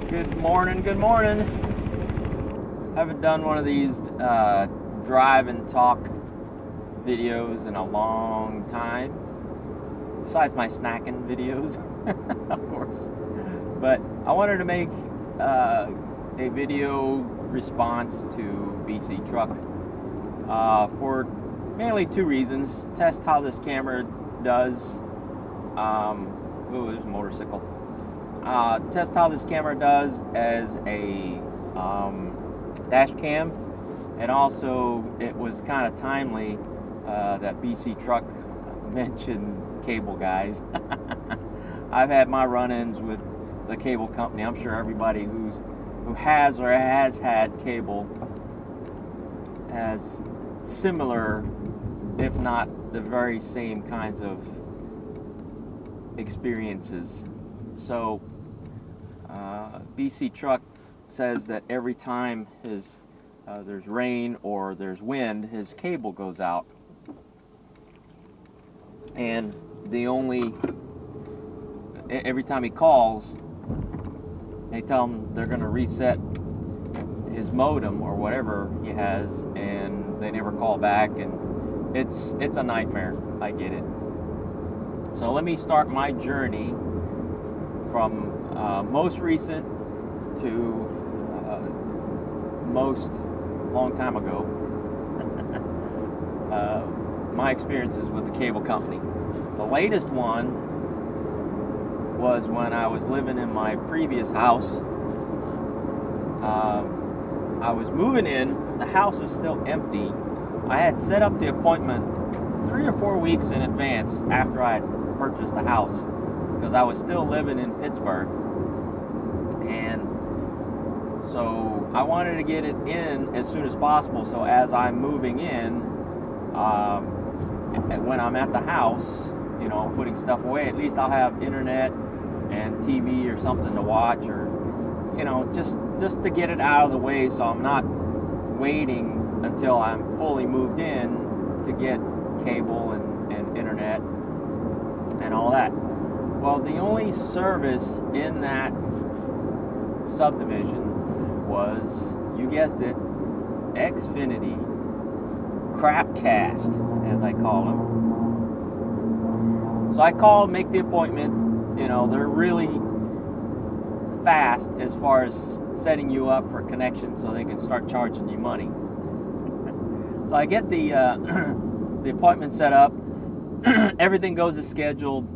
Good morning, good morning. Haven't done one of these drive and talk videos in a long time. Besides my snacking videos, of course. But I wanted to make a video response to BC Truck for mainly two reasons. Test how this camera does. Ooh, there's a motorcycle. Test how this camera does as a dash cam, and also it was kind of timely that BC Truck mentioned cable guys. I've had my run-ins with the cable company. I'm sure everybody who has or has had cable has similar, if not the very same kinds of experiences. So BC Truck says that every time there's rain or there's wind, his cable goes out, and every time he calls, they tell him they're going to reset his modem or whatever he has, and they never call back, and it's a nightmare. I get it. So let me start my journey from most recent to most long time ago. My experiences with the cable company. The latest one was when I was living in my previous house. I was moving in, the house was still empty. I had set up the appointment 3 or 4 weeks in advance after I had purchased the house, because I was still living in Pittsburgh, and so I wanted to get it in as soon as possible, so as I'm moving in, when I'm at the house, you know, putting stuff away, at least I'll have internet and TV or something to watch, or, you know, just to get it out of the way, so I'm not waiting until I'm fully moved in to get cable and internet and all that. Well, the only service in that subdivision was, you guessed it, Xfinity, Crapcast, as I call them. So I call, make the appointment. You know, they're really fast as far as setting you up for connection, so they can start charging you money. So I get the the appointment set up. Everything goes as scheduled.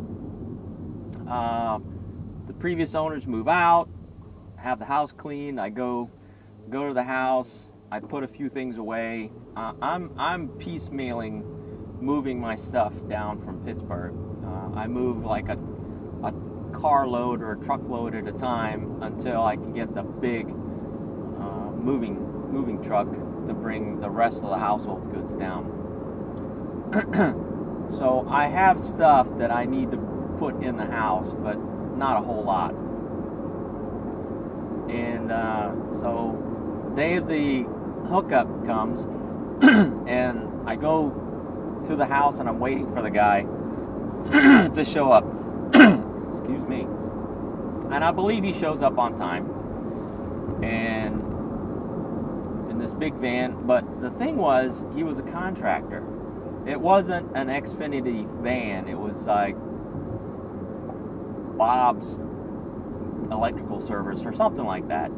The previous owners move out, have the house cleaned. I go to the house. I put a few things away. I'm piecemealing, moving my stuff down from Pittsburgh. I move like a carload or a truckload at a time until I can get the big moving truck to bring the rest of the household goods down. So I have stuff that I need to put in the house, but not a whole lot. And so day of the hookup comes, and I go to the house, and I'm waiting for the guy to show up. Excuse me. And I believe he shows up on time, and in this big van. But the thing was, he was a contractor. It wasn't an Xfinity van. It was like Bob's Electrical Service or something like that.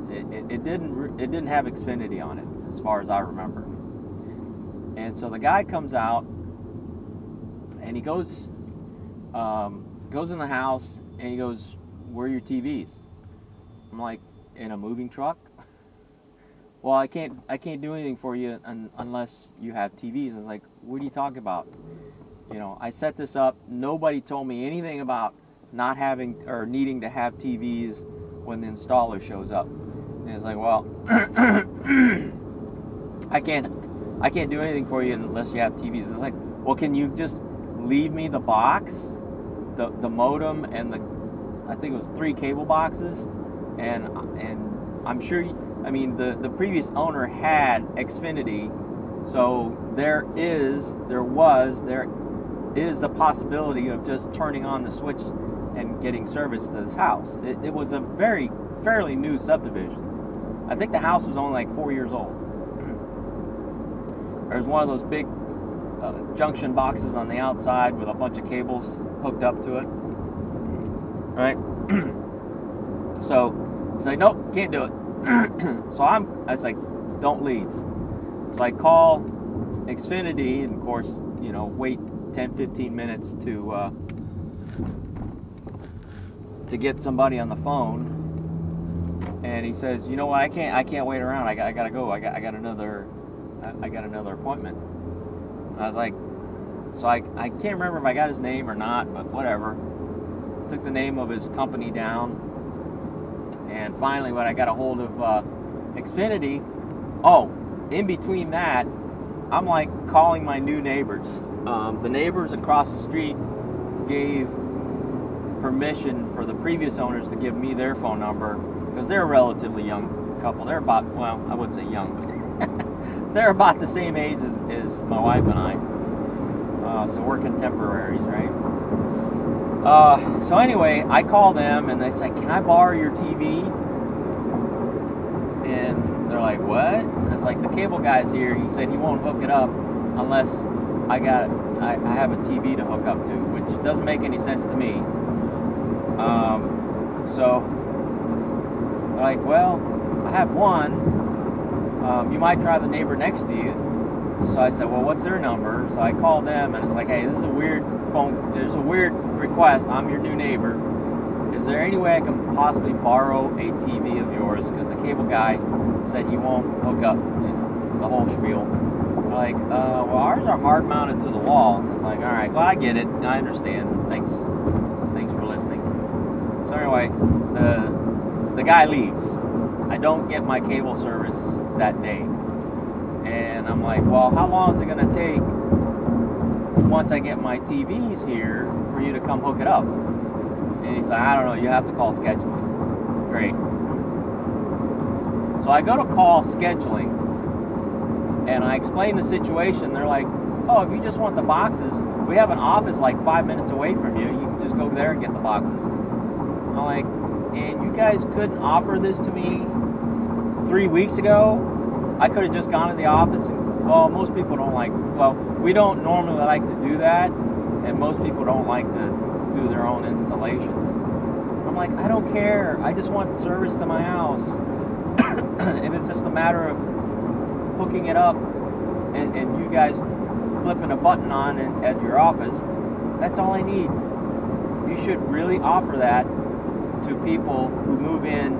It didn't have Xfinity on it, as far as I remember. And so the guy comes out, and he goes in the house, and he goes, "Where are your TVs?" I'm like, "In a moving truck?" "Well, I can't do anything for you unless you have TVs." I was like, "What are you talking about? You know, I set this up. Nobody told me anything about not having or needing to have TVs when the installer shows up." And it's like, "Well, I can't do anything for you unless you have TVs." It's like, "Well, can you just leave me the box, the modem, and I think it was 3 cable boxes, and I'm sure the previous owner had Xfinity, so there is the possibility of just turning on the switch and getting service to this house. It was a fairly new subdivision. I think the house was only like 4 years old. There's one of those big junction boxes on the outside with a bunch of cables hooked up to it. Right? So he's like, nope, can't do it. So I was like, don't leave. So I call Xfinity, and of course, wait 10-15 minutes to get somebody on the phone. And he says, you know what, I can't wait around. I gotta go. I got another appointment. And I was like, so I can't remember if I got his name or not, but whatever. Took the name of his company down, and finally, when I got a hold of Xfinity, in between that, I'm like calling my new neighbors. The neighbors across the street gave permission for the previous owners to give me their phone number, because they're a relatively young couple. They're about, well, I wouldn't say young, but they're about the same age as my wife and I. So we're contemporaries, right? So anyway, I call them, and they say, can I borrow your TV? And they're like, what? And it's like, the cable guy's here. He said he won't hook it up unless I have a TV to hook up to, which doesn't make any sense to me. So they're like, well, I have one. You might try the neighbor next to you. So I said, well, what's their number? So I called them, and it's like, hey, this is a weird phone. There's a weird request. I'm your new neighbor. Is there any way I can possibly borrow a TV of yours? Because the cable guy said he won't hook up, the whole spiel. I'm like, well, ours are hard mounted to the wall. I was like, all right, well, I get it. I understand. Thanks for listening. So anyway, the guy leaves. I don't get my cable service that day. And I'm like, well, how long is it going to take once I get my TVs here for you to come hook it up? And he's like, I don't know, you have to call scheduling. Great. So I go to call scheduling, and I explain the situation. They're like, oh, if you just want the boxes, we have an office like 5 minutes away from you. You can just go there and get the boxes. I'm like, and you guys couldn't offer this to me 3 weeks ago? I could have just gone to the office and, well, most people don't like, well, we don't normally like to do that, and most people don't like to do their own installations. I'm like, I don't care. I just want service to my house. If it's just a matter of hooking it up and you guys flipping a button on at your office, that's all I need. You should really offer that to people who move in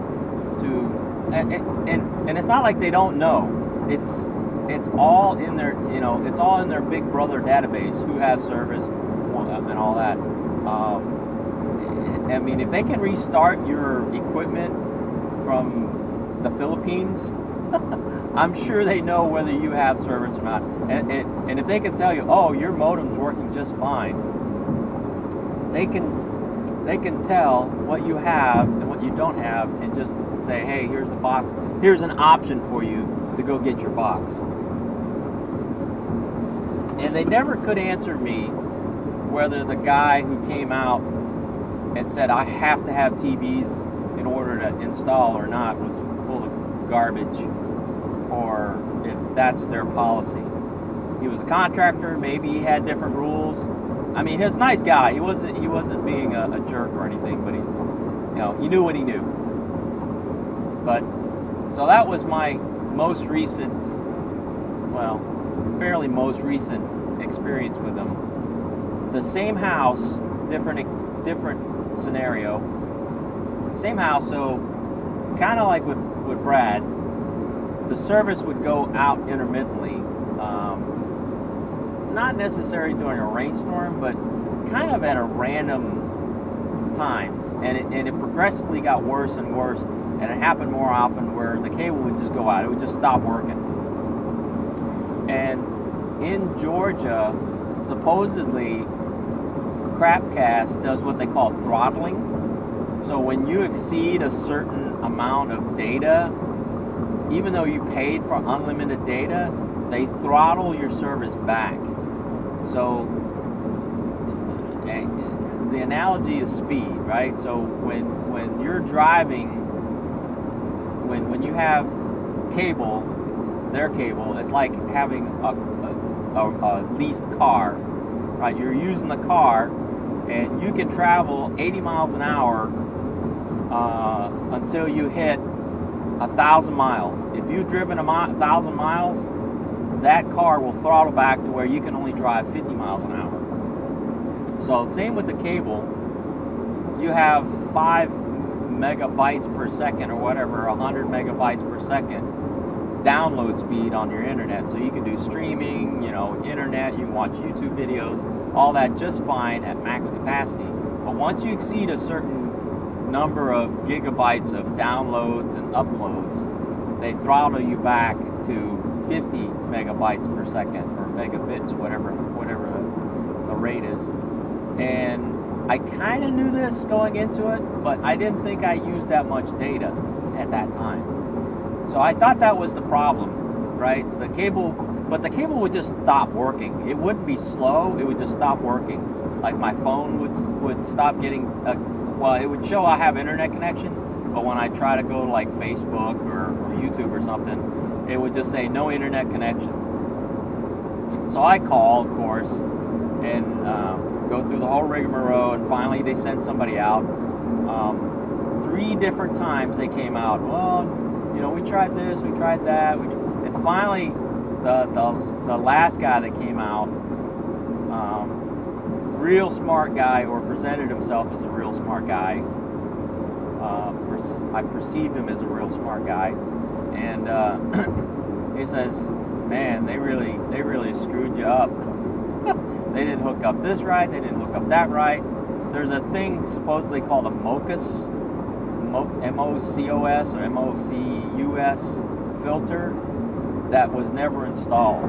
to, and it's not like they don't know. It's all in their, it's all in their Big Brother database, who has service and all that. I mean, if they can restart your equipment from the Philippines, I'm sure they know whether you have service or not. And if they can tell you, oh, your modem's working just fine, they can tell what you have and what you don't have, and just say, hey, here's the box. Here's an option for you to go get your box. And they never could answer me whether the guy who came out and said I have to have TVs in order to install or not was full of garbage, or if that's their policy. He was a contractor. Maybe he had different rules. I mean, he was a nice guy. He wasn't being a jerk or anything, but he knew what he knew. But so that was my fairly most recent experience with him. The same house, different scenario. Same house, so kind of like with Brad, the service would go out intermittently. Not necessarily during a rainstorm, but kind of at a random times. And it progressively got worse and worse, and it happened more often where the cable would just go out. It would just stop working. And in Georgia, supposedly, Crapcast does what they call throttling. So when you exceed a certain amount of data, even though you paid for unlimited data, they throttle your service back. So the analogy is speed, right? So when you're driving, when you have cable, their cable, it's like having a leased car, right? You're using the car, and you can travel 80 miles an hour until you hit 1,000 miles. If you've driven 1,000 miles, that car will throttle back to where you can only drive 50 miles an hour. So same with the cable. You have 5 megabytes per second or whatever, 100 megabytes per second download speed on your internet. So you can do streaming, internet, you can watch YouTube videos, all that just fine at max capacity. But once you exceed a certain number of gigabytes of downloads and uploads, they throttle you back to 50 megabytes per second, or megabits, whatever the rate is. And I kind of knew this going into it, but I didn't think I used that much data at that time. So I thought that was the problem, right? The cable would just stop working. It wouldn't be slow, it would just stop working. Like my phone would stop getting, it would show I have internet connection, but when I try to go to like Facebook or YouTube or something, it would just say no internet connection. So I call, of course, and go through the whole rigmarole, and finally they sent somebody out. 3 different times they came out. Well, we tried this, we tried that, and finally the last guy that came out, real smart guy, or presented himself as a real smart guy. I perceived him as a real smart guy, and he says, "Man, they really screwed you up. They didn't hook up this right, they didn't hook up that right. There's a thing supposedly called a MOCUS, M-O-C-O-S or M-O-C-U-S filter that was never installed.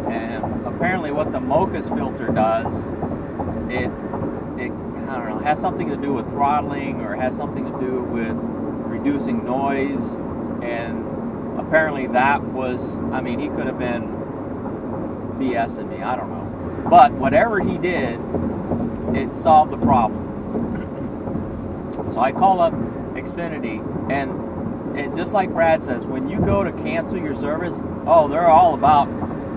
And apparently what the MOCUS filter does, it I don't know, has something to do with throttling, or has something to do with reducing noise. And apparently that was, he could have been BSing me, I don't know. But whatever he did, it solved the problem. So I call up Xfinity, and just like Brad says, when you go to cancel your service, they're all about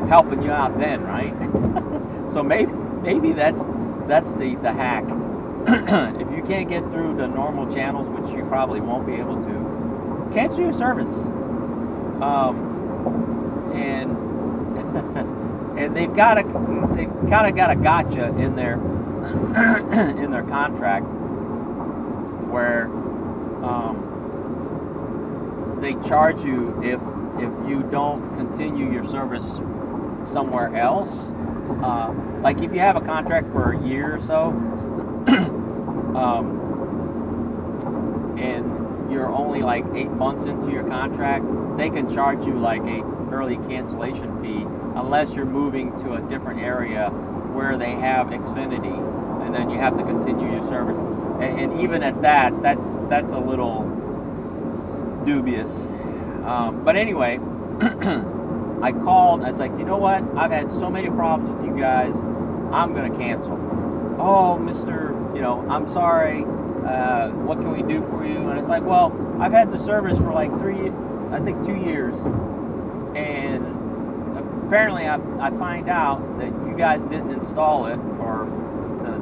helping you out then, right? So maybe that's the hack. If you can't get through the normal channels, which you probably won't be able to, cancel your service. And they've kind of got a gotcha in their in their contract, where they charge you if you don't continue your service somewhere else. Like if you have a contract for a year or so, and you're only like 8 months into your contract, they can charge you like a early cancellation fee, unless you're moving to a different area where they have Xfinity, and then you have to continue your service. And even at that's a little dubious. But anyway, I called. I was like, you know what? I've had so many problems with you guys. I'm gonna cancel. Oh, Mr. I'm sorry. What can we do for you? And it's like, well, I've had the service for like 2 years, and apparently I find out that you guys didn't install it, or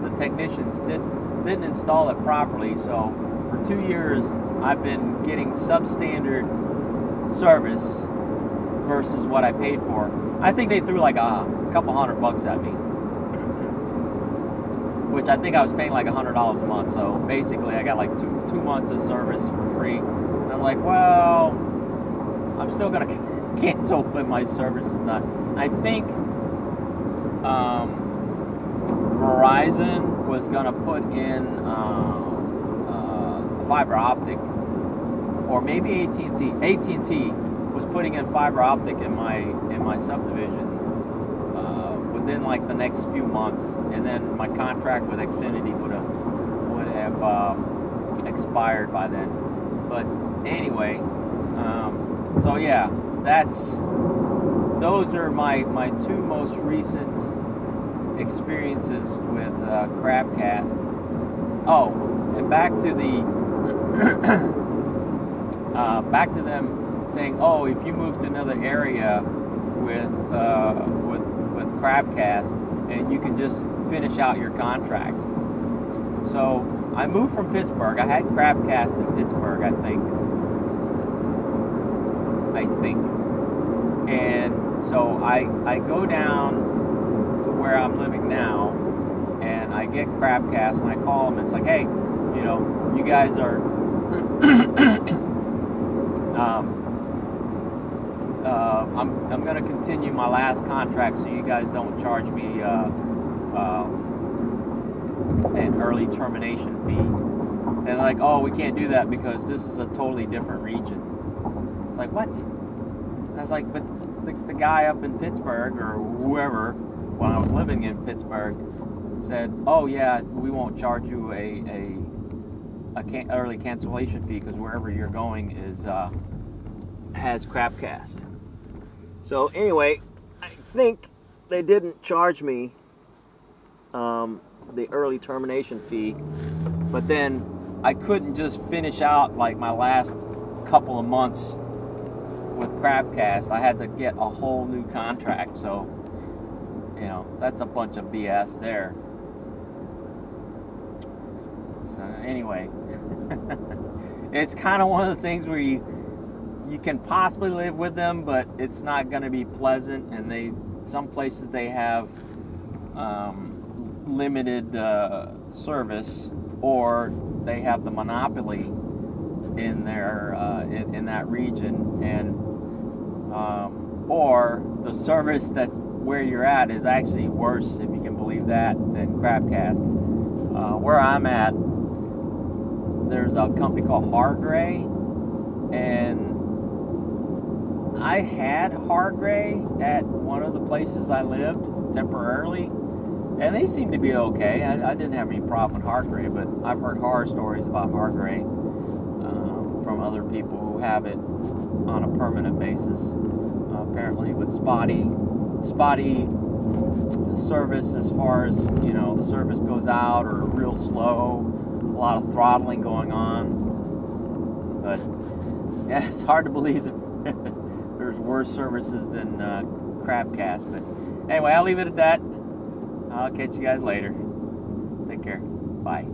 the technicians didn't install it properly. So for 2 years I've been getting substandard service versus what I paid for. I think they threw like a couple $100 at me, which I think I was paying like $100 a month. So basically I got like two months of service for free. And I was like, well, I'm still gonna cancel when my service is not. I think Verizon was gonna put in fiber optic, or maybe AT&T. AT&T was putting in fiber optic in my subdivision within like the next few months, and then my contract with Xfinity would have expired by then. But anyway, so yeah, those are my 2 most recent experiences with Crapcast. Oh, and back to the back to them saying, oh, if you move to another area with Crapcast, and you can just finish out your contract. So I moved from Pittsburgh. I had Crapcast in Pittsburgh, I think. And so I go down to where I'm living now, and I get Crapcast, and I call them. It's like, hey, you know, you guys are I'm going to continue my last contract, so you guys don't charge me an early termination fee. And they're like, oh, we can't do that because this is a totally different region. It's like, what? And I was like, but the guy up in Pittsburgh, or whoever, when I was living in Pittsburgh, said, oh yeah, we won't charge you a early cancellation fee because wherever you're going is has Crapcast. So anyway, I think they didn't charge me the early termination fee, but then I couldn't just finish out like my last couple of months with Crapcast. I had to get a whole new contract, so you know, that's a bunch of BS there. So anyway, it's kind of one of those things where you can possibly live with them, but it's not going to be pleasant. And some places they have limited service, or they have the monopoly in their in that region, and or the service that where you're at is actually worse, if you can believe that, than Crapcast. Where I'm at, there's a company called Hargray, and I had Hargray at one of the places I lived temporarily, and they seemed to be okay. I didn't have any problem with Hargray, but I've heard horror stories about Hargray from other people who have it on a permanent basis. Apparently with spotty service, as far as, you know, the service goes out, or real slow, a lot of throttling going on. But yeah, it's hard to believe that there's worse services than Crapcast. But anyway, I'll leave it at that. I'll catch you guys later. Take care. Bye.